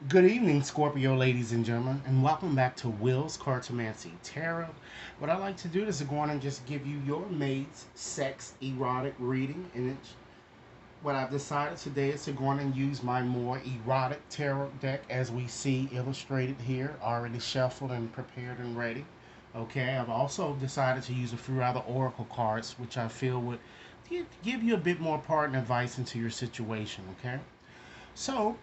Good evening, Scorpio, ladies and gentlemen, and welcome back to Will's Cartomancy Tarot. What I like to do is to go on and just give you your maid's sex erotic reading, and what I've decided today is to go on and use my more erotic tarot deck as we see illustrated here, already shuffled and prepared and ready. Okay, I've also decided to use a few other oracle cards, which I feel would give you a bit more part and advice into your situation. Okay. So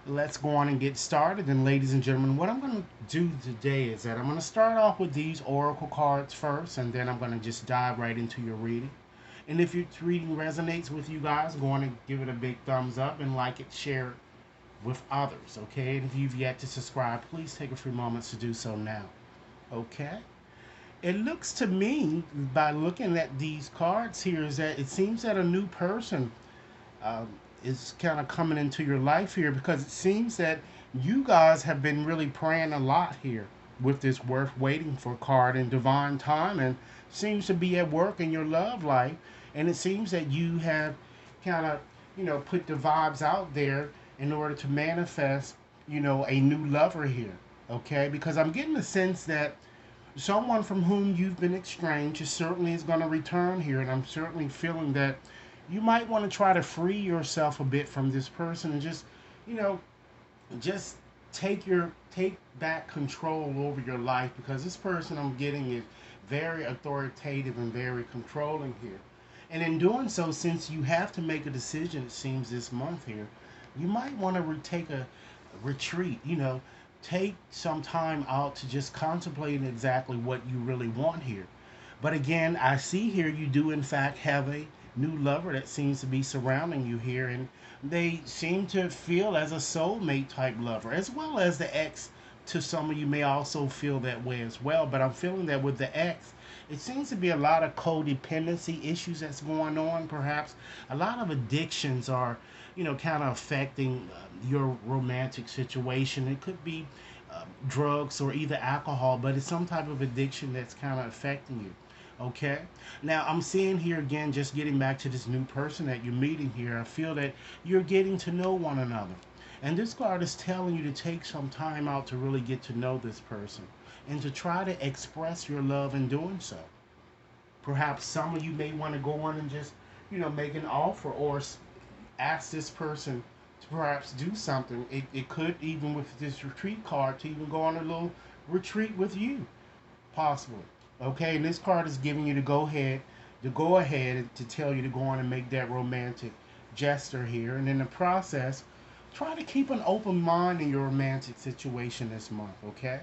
let's go on and get started. And ladies and gentlemen, what I'm going to do today is that I'm going to start off with these oracle cards first, and then I'm going to just dive right into your reading. And if your reading resonates with you guys, go on and give it a big thumbs up and like it, share it with others. Okay, and if you've yet to subscribe, please take a few moments to do so now. Okay. It looks to me, by looking at these cards here, is that it seems that a new person um, is kind of coming into your life here, because it seems that you guys have been really praying a lot here with this worth waiting for card, and divine time and seems to be at work in your love life. And it seems that you have kind of, put the vibes out there in order to manifest, a new lover here. Okay, because I'm getting the sense that someone from whom you've been estranged certainly is going to return here, and I'm certainly feeling that you might want to try to free yourself a bit from this person and just, you know, just take back control over your life, because this person I'm getting is very authoritative and very controlling here. And in doing so, since you have to make a decision, it seems this month here, you might want to take a retreat. Take some time out to just contemplate exactly what you really want here. But again, I see here you do in fact have a new lover that seems to be surrounding you here, and they seem to feel as a soulmate type lover, as well as the ex. To some of you may also feel that way as well, but I'm feeling that with the ex, it seems to be a lot of codependency issues that's going on. Perhaps a lot of addictions are, kind of affecting your romantic situation. It could be drugs or either alcohol, but it's some type of addiction that's kind of affecting you. Okay. Now I'm seeing here again, just getting back to this new person that you're meeting here. I feel that you're getting to know one another. And this card is telling you to take some time out to really get to know this person and to try to express your love in doing so. Perhaps some of you may want to go on and just, make an offer or ask this person to perhaps do something. It could, even with this retreat card, to even go on a little retreat with you, possibly. Okay, and this card is giving you to go ahead to tell you to go on and make that romantic gesture here, and in the process, try to keep an open mind in your romantic situation this month. Okay,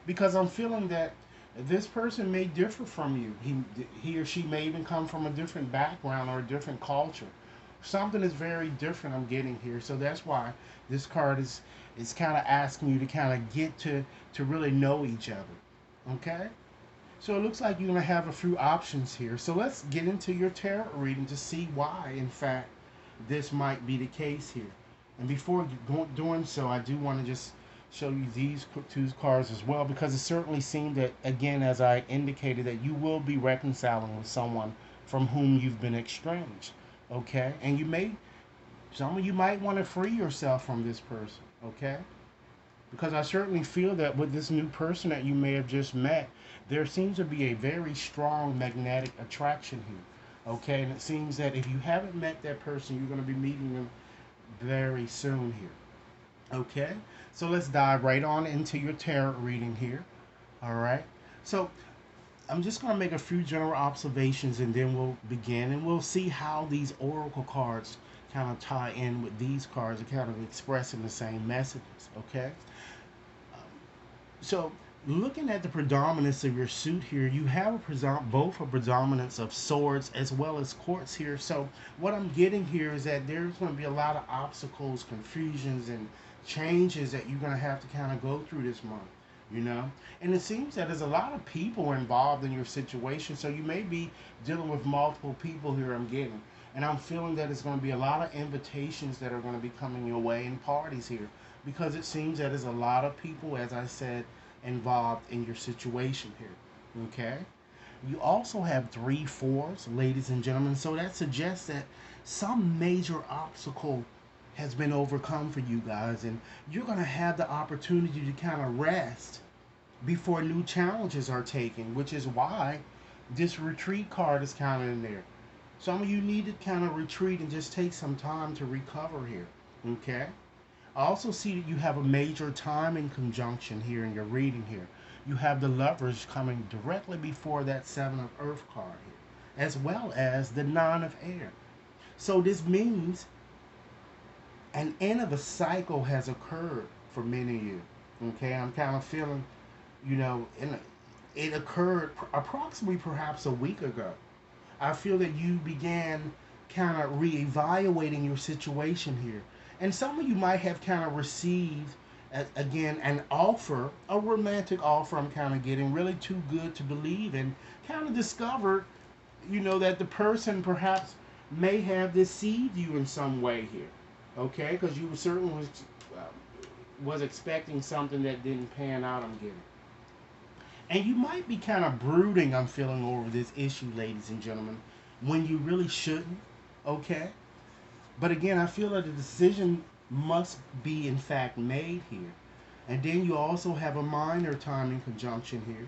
because I'm feeling that this person may differ from you. He or she may even come from a different background or a different culture. Something is very different I'm getting here. So that's why this card is kind of asking you to kind of get to really know each other. Okay? So it looks like you're going to have a few options here. So let's get into your tarot reading to see why, in fact, this might be the case here. And before doing so, I do want to just show you these two cards as well, because it certainly seemed that, again, as I indicated, that you will be reconciling with someone from whom you've been estranged. Okay? And some of you might want to free yourself from this person. Okay? Because I certainly feel that with this new person that you may have just met, there seems to be a very strong magnetic attraction here. Okay, and it seems that if you haven't met that person, you're going to be meeting them very soon here. Okay, so let's dive right on into your tarot reading here. All right, so I'm just going to make a few general observations and then we'll begin, and we'll see how these oracle cards kind of tie in with these cards and kind of expressing the same messages. Okay, so looking at the predominance of your suit here, you have both a predominance of swords as well as courts here. So what I'm getting here is that there's going to be a lot of obstacles, confusions, and changes that you're going to have to kind of go through this month. And it seems that there's a lot of people involved in your situation, so you may be dealing with multiple people here, I'm getting. And I'm feeling that it's going to be a lot of invitations that are going to be coming your way, and parties here, because it seems that there's a lot of people, as I said, involved in your situation here. Okay? You also have three fours, ladies and gentlemen, so that suggests that some major obstacle has been overcome for you guys, and you're going to have the opportunity to kind of rest before new challenges are taken, which is why this retreat card is kind of in there. Some of you need to kind of retreat and just take some time to recover here. Okay? I also see that you have a major timing conjunction here in your reading here. You have the lovers coming directly before that seven of earth card here, as well as the nine of air. So this means an end of a cycle has occurred for many of you. Okay, I'm kind of feeling, it occurred approximately perhaps a week ago. I feel that you began kind of reevaluating your situation here. And some of you might have kind of received, again, an offer, a romantic offer I'm kind of getting, really too good to believe, and kind of discovered, that the person perhaps may have deceived you in some way here. Okay? Because you certainly was expecting something that didn't pan out, I'm getting. And you might be kind of brooding, I'm feeling, over this issue, ladies and gentlemen, when you really shouldn't. Okay? But again, I feel that the decision must be, in fact, made here. And then you also have a minor timing conjunction here,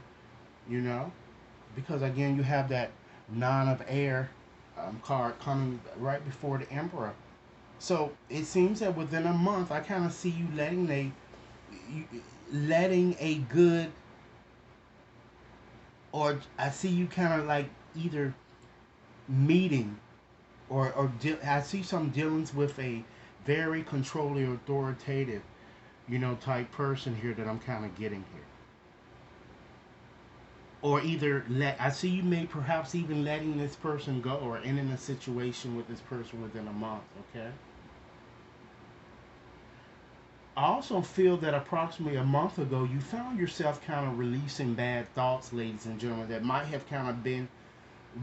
because again, you have that nine of air card coming right before the emperor. So it seems that within a month, I kind of see you letting a good, or I see you kind of like either meeting I see some dealings with a very controlling, authoritative, type person here that I'm kind of getting here. Or either I see you may perhaps even letting this person go or ending a situation with this person within a month. Okay. I also feel that approximately a month ago, you found yourself kind of releasing bad thoughts, ladies and gentlemen, that might have kind of been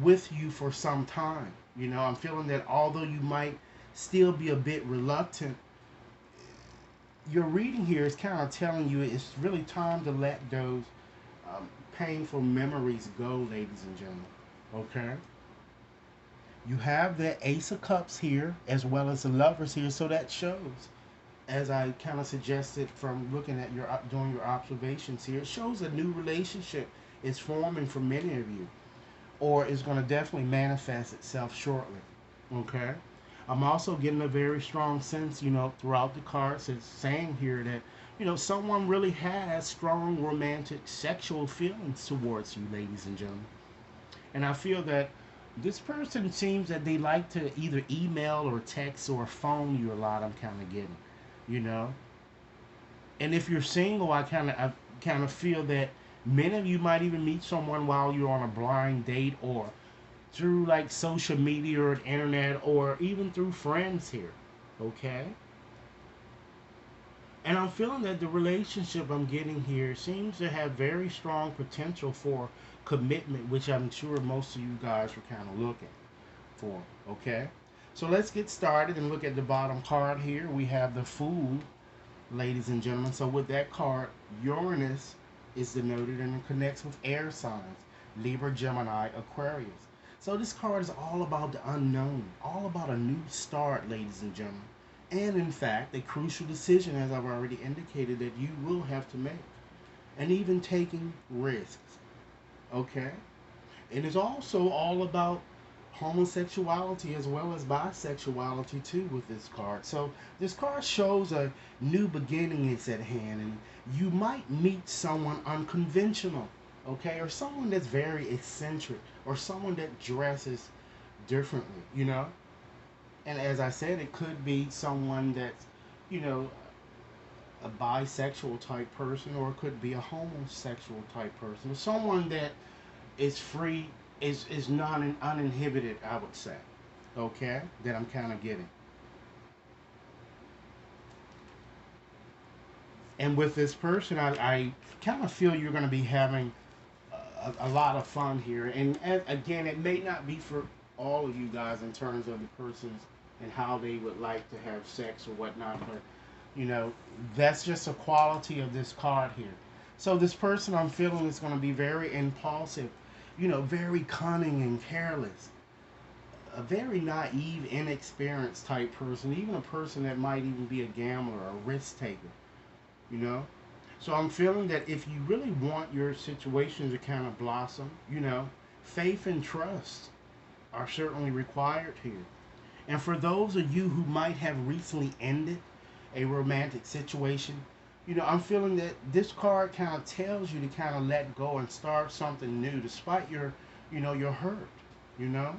with you for some time. I'm feeling that although you might still be a bit reluctant, your reading here is kind of telling you it's really time to let those painful memories go, ladies and gentlemen. Okay? You have the Ace of Cups here as well as the Lovers here, so that shows, as I kind of suggested from looking at doing your observations here, it shows a new relationship is forming for many of you, or is going to definitely manifest itself shortly. Okay? I'm also getting a very strong sense, throughout the cards, it's saying here that, someone really has strong romantic sexual feelings towards you, ladies and gentlemen. And I feel that this person seems that they like to either email or text or phone you a lot, I'm kind of getting, you know? And if you're single, I kind of feel that many of you might even meet someone while you're on a blind date or through like social media or the internet or even through friends here. Okay? And I'm feeling that the relationship I'm getting here seems to have very strong potential for commitment, which I'm sure most of you guys were kind of looking for. Okay? So let's get started and look at the bottom card here. We have the Fool, ladies and gentlemen. So with that card, Uranus is denoted and it connects with air signs, Libra, Gemini, Aquarius. So this card is all about the unknown, all about a new start, ladies and gentlemen. And in fact, a crucial decision, as I've already indicated, that you will have to make. And even taking risks. Okay? It is also all about homosexuality as well as bisexuality too with this card. So this card shows a new beginning is at hand, and you might meet someone unconventional, okay, or someone that's very eccentric, or someone that dresses differently, And as I said, it could be someone that's, you know, a bisexual type person, or it could be a homosexual type person, someone that is free, is not uninhibited, I would say. Okay, that I'm kind of getting. And with this person, I kind of feel you're going to be having a lot of fun here. And again, it may not be for all of you guys in terms of the persons and how they would like to have sex or whatnot, but that's just a quality of this card here. So this person I'm feeling is going to be very impulsive, very cunning and careless. a very naive, inexperienced type person, even a person that might even be a gambler or a risk taker, you know? So I'm feeling that if you really want your situation to kind of blossom, faith and trust are certainly required here. And for those of you who might have recently ended a romantic situation, I'm feeling that this card kind of tells you to kind of let go and start something new despite your hurt, you know?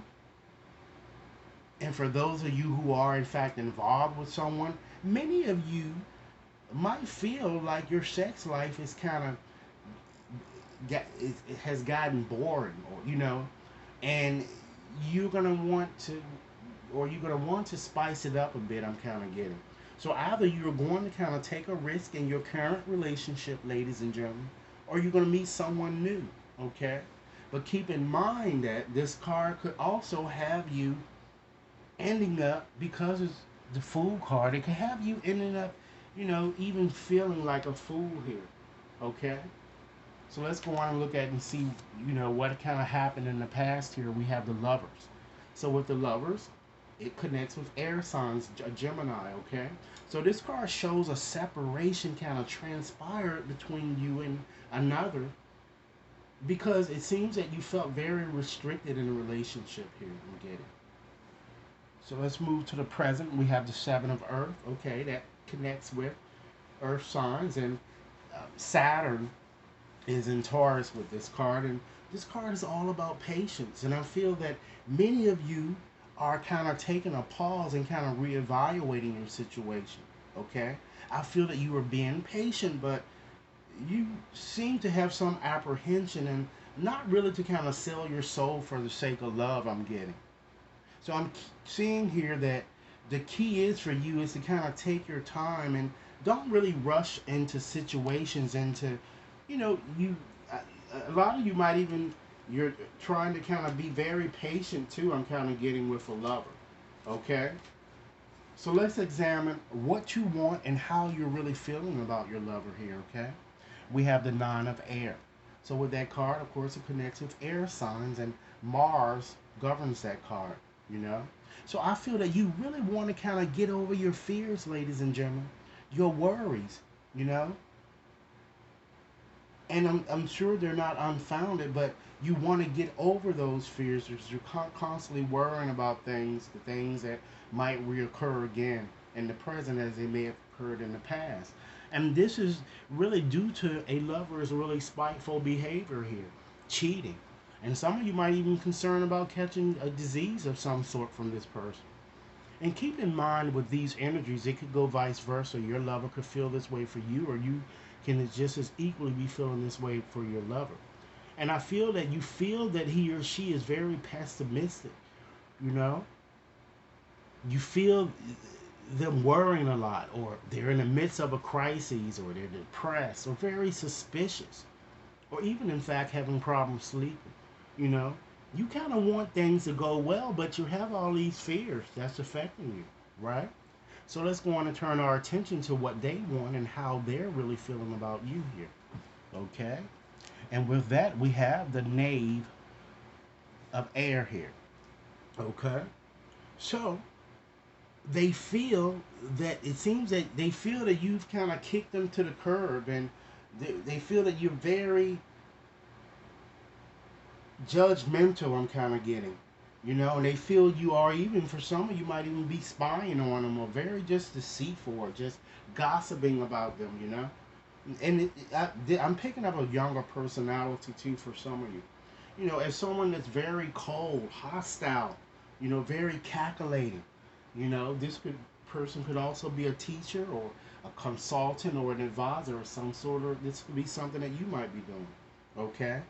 And for those of you who are in fact involved with someone, many of you might feel like your sex life is kind of it has gotten boring, or and you're gonna want to, or you're gonna want to spice it up a bit. I'm kind of getting. So either you're going to kind of take a risk in your current relationship, ladies and gentlemen, or you're going to meet someone new. Okay, but keep in mind that this card could also have you ending up, because it's the fool card, it could have you ending up, even feeling like a fool here. Okay? So let's go on and look at and see, what kind of happened in the past here. We have the lovers. So with the lovers, it connects with air signs, Gemini, okay? So this card shows a separation kind of transpired between you and another, because it seems that you felt very restricted in a relationship here. I'm getting. So let's move to the present. We have the Seven of Earth. Okay, that connects with Earth signs, and Saturn is in Taurus with this card, and this card is all about patience. And I feel that many of you are kind of taking a pause and kind of reevaluating your situation. Okay, I feel that you are being patient, but you seem to have some apprehension and not really to kind of sell your soul for the sake of love. I'm getting. So I'm seeing here that the key is for you is to kind of take your time and don't really rush into situations. Into, you a lot of you might even, you're trying to kind of be very patient too. I'm kind of getting with a lover. Okay. So let's examine what you want and how you're really feeling about your lover here. Okay. We have the Nine of Air. So with that card, of course, it connects with air signs, and Mars governs that card, you know? So I feel that you really want to kind of get over your fears, ladies and gentlemen, your worries, you know? And I'm sure they're not unfounded, but you want to get over those fears because you're constantly worrying about the things that might reoccur again in the present as they may have occurred in the past. And this is really due to a lover's really spiteful behavior here, cheating. And some of you might even concern about catching a disease of some sort from this person. And keep in mind with these energies, it could go vice versa. Your lover could feel this way for you, or you can just as equally be feeling this way for your lover. And I feel that you feel that he or she is very pessimistic, you know? You feel them worrying a lot, or they're in the midst of a crisis, or they're depressed, or very suspicious, or even in fact having problems sleeping, you know? You kind of want things to go well, but you have all these fears that's affecting you, right? So let's go on and turn our attention to what they want and how they're really feeling about you here. Okay? And with that, we have the Knave of Air here. Okay? So they feel that, it seems that they feel that you've kind of kicked them to the curb, and they feel that you're very judgmental. I'm kind of getting, and they feel you are, even for some of you might even be spying on them, or very just deceitful, or just gossiping about them, and I'm picking up a younger personality too for some of you, as someone that's very cold, hostile, very calculating. This person could also be a teacher, or a consultant, or an advisor, or some sort of, this could be something that you might be doing. Okay?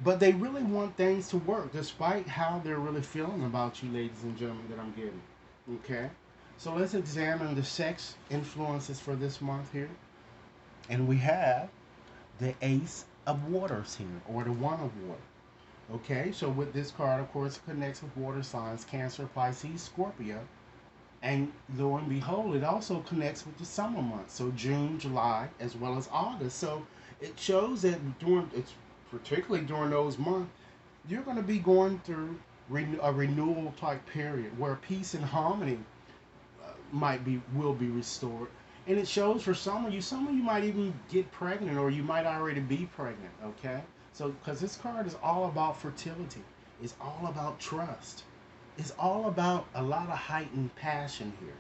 But they really want things to work despite how they're really feeling about you, ladies and gentlemen, that I'm getting. Okay? So let's examine the sex influences for this month here. And we have the Ace of Waters here, or the One of Water. Okay? So with this card, of course, it connects with water signs, Cancer, Pisces, Scorpio. And lo and behold, it also connects with the summer months. So June, July, as well as August. So it shows that particularly during those months, you're going to be going through a renewal type period where peace and harmony will be restored. And it shows for some of you might even get pregnant, or you might already be pregnant. Okay, so because this card is all about fertility, it's all about trust, it's all about a lot of heightened passion here.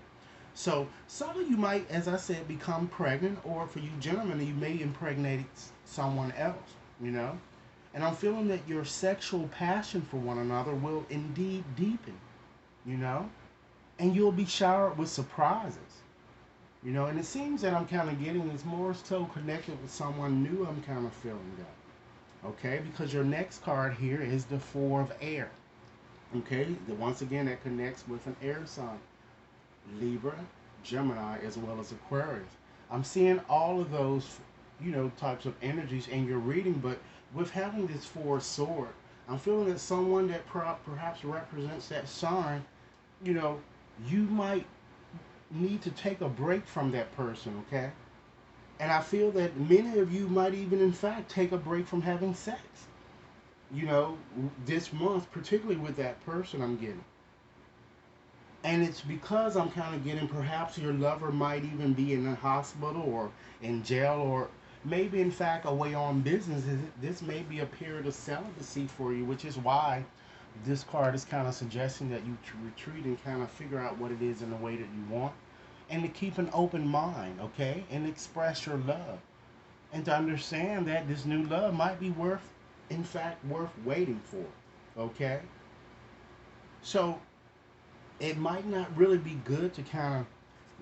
So some of you might, as I said, become pregnant, or for you gentlemen, you may impregnate someone else, you know. And I'm feeling that your sexual passion for one another will indeed deepen, you know, and you'll be showered with surprises, you know. And it seems that I'm kind of getting is more so connected with someone new. I'm kind of feeling that, okay, because your next card here is the Four of Air, okay. Once again, that connects with an air sign. Libra, Gemini, as well as Aquarius. I'm seeing all of those, you know, types of energies in your reading, but with having this Four Sword, I'm feeling that someone that perhaps represents that sign, you know, you might need to take a break from that person, okay? And I feel that many of you might even, in fact, take a break from having sex, you know, this month, particularly with that person I'm getting. And it's because I'm kind of getting perhaps your lover might even be in a hospital or in jail, or maybe in fact away on business. This may be a period of celibacy for you, which is why this card is kind of suggesting that you retreat and kind of figure out what it is in the way that you want, and to keep an open mind, okay, and express your love, and to understand that this new love might be in fact worth waiting for, okay. So it might not really be good to kind of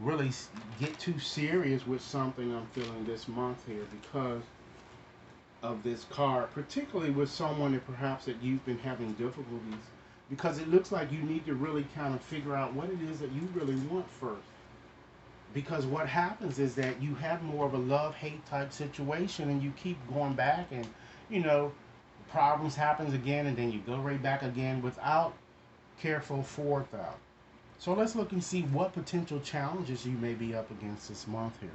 really get too serious with something I'm feeling this month here because of this card, particularly with someone that perhaps that you've been having difficulties, because it looks like you need to really kind of figure out what it is that you really want first. Because what happens is that you have more of a love-hate type situation, and you keep going back, and you know, problems happens again, and then you go right back again without careful forethought. So let's look and see what potential challenges you may be up against this month here.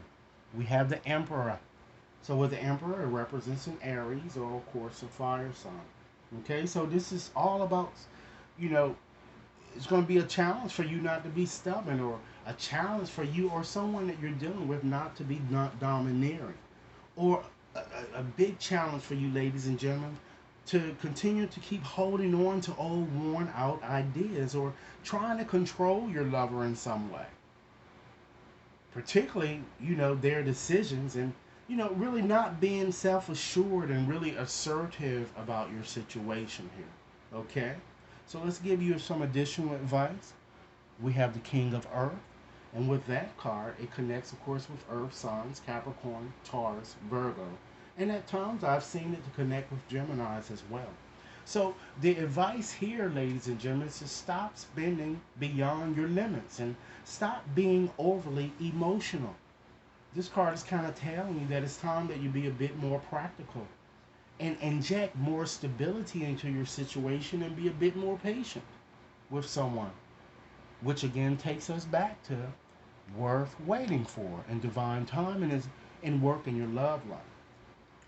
We have the Emperor. So with the Emperor, it represents an Aries, or of course a fire sign. Okay, so this is all about, you know, it's going to be a challenge for you not to be stubborn, or a challenge for you or someone that you're dealing with not to be not domineering, or a big challenge for you, ladies and gentlemen, to continue to keep holding on to old worn out ideas, or trying to control your lover in some way, particularly, you know, their decisions, and you know, really not being self-assured and really assertive about your situation here, okay. So let's give you some additional advice. We have the King of Earth, and with that card, it connects, of course, with Earth signs: Capricorn, Taurus, Virgo, and at times I've seen it to connect with Geminis as well. So the advice here, ladies and gentlemen, is to stop spending beyond your limits and stop being overly emotional. This card is kind of telling you that it's time that you be a bit more practical and inject more stability into your situation, and be a bit more patient with someone, which again takes us back to worth waiting for and divine timing is in work in your love life.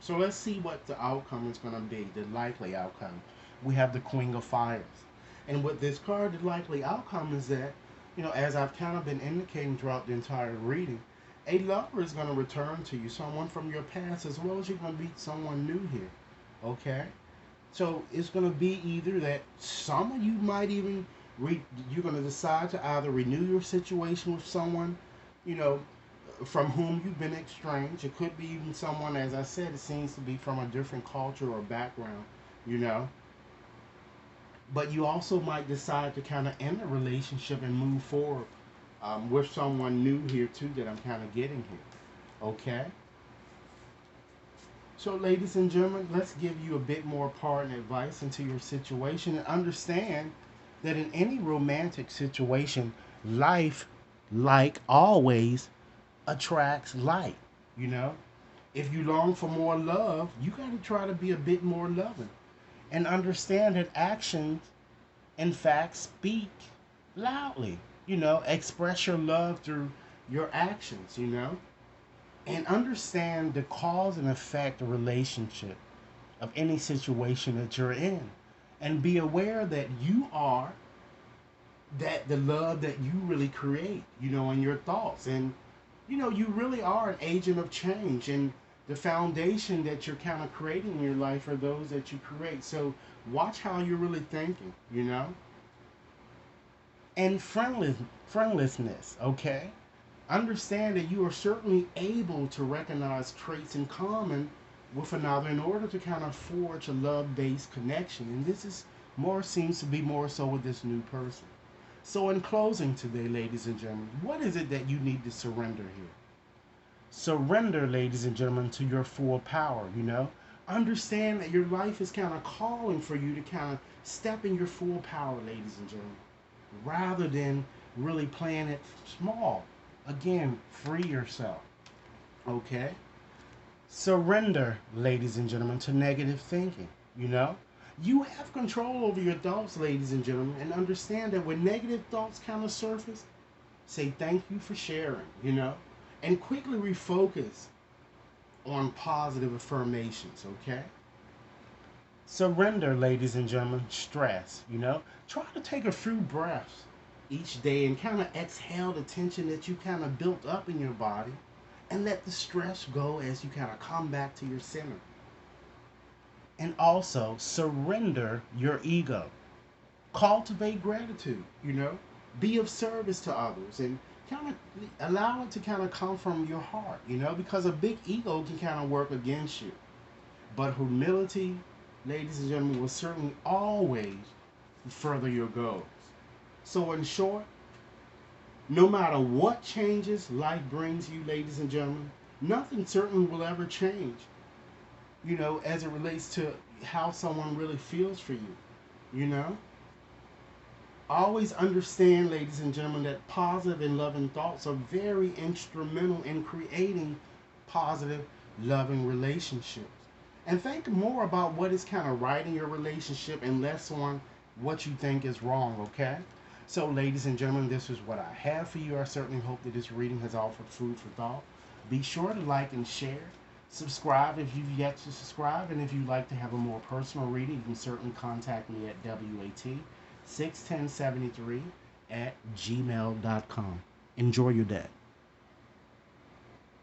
So let's see what the outcome is going to be, the likely outcome. We have the Queen of Fires. And with this card, the likely outcome is that, you know, as I've kind of been indicating throughout the entire reading, a lover is going to return to you, someone from your past, as well as you're going to meet someone new here. Okay? So it's going to be either that some of you might even, you're going to decide to either renew your situation with someone, you know, from whom you've been estranged. It could be even someone, as I said, it seems to be from a different culture or background, you know. But you also might decide to kind of end a relationship and move forward with someone new here too that I'm kind of getting here. Okay? So, ladies and gentlemen, let's give you a bit more part and advice into your situation, and understand that in any romantic situation, life, like always, attracts like, you know. If you long for more love, you got to try to be a bit more loving, and understand that actions in fact speak loudly. You know, express your love through your actions, you know, and understand the cause and effect of relationship of any situation that you're in, and be aware that you are that the love that you really create, in your thoughts. And, you really are an agent of change. And the foundation that you're kind of creating in your life are those that you create. So watch how you're really thinking. And friendlessness, okay? Understand that you are certainly able to recognize traits in common with another in order to kind of forge a love-based connection. And this is more seems to be more so with this new person. So in closing today, ladies and gentlemen, what is it that you need to surrender here? Surrender, ladies and gentlemen, to your full power. Understand that your life is kind of calling for you to kind of step in your full power, ladies and gentlemen, rather than really playing it small. Again, free yourself. Okay? Surrender, ladies and gentlemen, to negative thinking. You know? You have control over your thoughts, ladies and gentlemen, and understand that when negative thoughts kind of surface, say thank you for sharing, and quickly refocus on positive affirmations, okay? Surrender, ladies and gentlemen, stress. Try to take a few breaths each day and kind of exhale the tension that you kind of built up in your body and let the stress go as you kind of come back to your center. And also surrender your ego. Cultivate gratitude. Be of service to others and kind of allow it to kind of come from your heart, because a big ego can kind of work against you. But humility, ladies and gentlemen, will certainly always further your goals. So, in short, no matter what changes life brings you, ladies and gentlemen, nothing certainly will ever change, as it relates to how someone really feels for you. Always understand, ladies and gentlemen, that positive and loving thoughts are very instrumental in creating positive, loving relationships. And think more about what is kind of right in your relationship and less on what you think is wrong, okay? So, ladies and gentlemen, this is what I have for you. I certainly hope that this reading has offered food for thought. Be sure to like and share. Subscribe if you've yet to subscribe. And if you'd like to have a more personal reading, you can certainly contact me at WAT61073 at gmail.com. Enjoy your day.